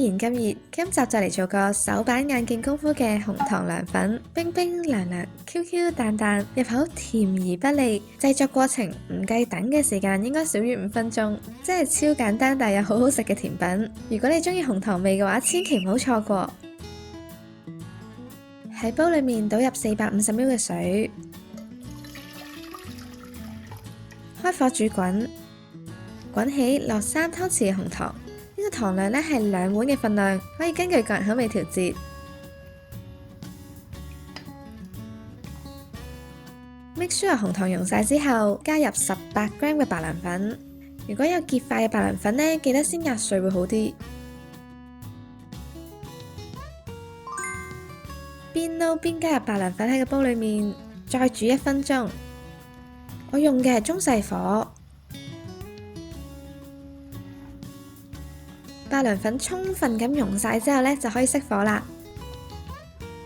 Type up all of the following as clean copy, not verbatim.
既然咁熱，今集就嚟做個手板眼見功夫嘅紅糖涼粉，冰冰涼涼，Q Q 彈彈，入口甜而不膩。製作過程唔計等嘅時間應該少於5分鐘，真係超簡單但又好好食嘅甜品。如果你中意紅糖味嘅話，千祈唔好錯過。喺煲裏面倒入450ml嘅水，開火煮滾，滾起落3湯匙嘅紅糖。呢個糖量呢係2碗嘅份量，可以根據個人口味調節。Make sure 紅糖溶晒之後，加入18g 嘅白涼粉。如果有結塊嘅白涼粉呢，記得先壓碎會好啲。邊撈邊加入白涼粉喺個煲裏面，再煮1分鐘。我用嘅係中細火。白涼粉充分咁溶晒之後呢，就可以熄火啦。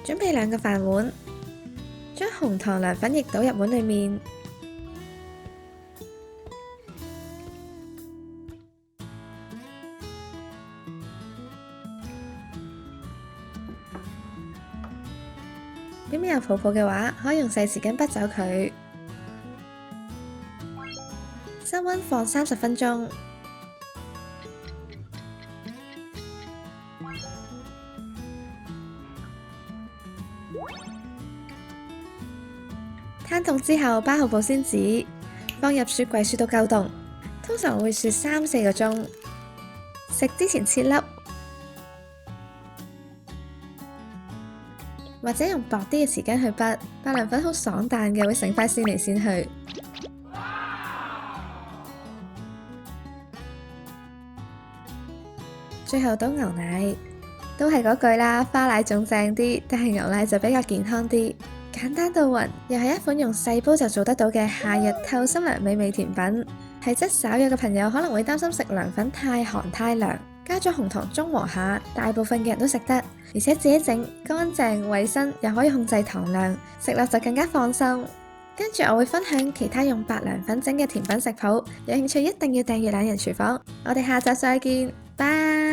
準備2個飯碗，將紅糖涼粉液倒入碗裏面，表面有泡泡嘅話，可以用細匙羹滗走佢。室溫放30分鐘。攤凍之後，包好保鮮紙，放入雪櫃雪到夠凍。通常會雪3-4個鐘。食之前切粒，或者用薄啲嘅匙羹去滗。白涼粉好爽彈嘅，會成塊線嚟線去。最後倒牛奶，都係嗰句啦，花奶仲正啲，但係牛奶就比較健康啲。簡單到暈，又係一款用細煲就做得到嘅夏日透心涼美味甜品。體質稍弱嘅朋友可能會擔心食涼粉太寒太涼，加咗紅糖中和下，大部分嘅人都食得，而且自己整乾淨衛生，又可以控制糖量，食落就更加放心。跟住我會分享其他用白涼粉整嘅甜品食譜，有興趣一定要訂閱懶人廚房。我哋下集再見，拜。